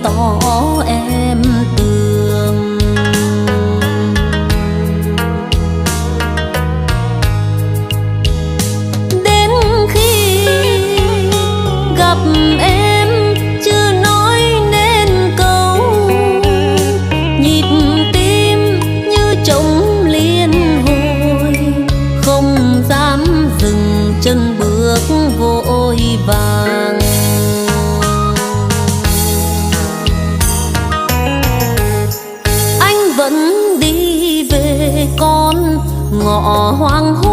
tỏ em tường. Đến khi gặp em chưa nói nên câu, nhịp tim như trống liên hồi, không dám dừng chân bước vội vàng. Anh vẫn đi về con ngõ hoàng hôn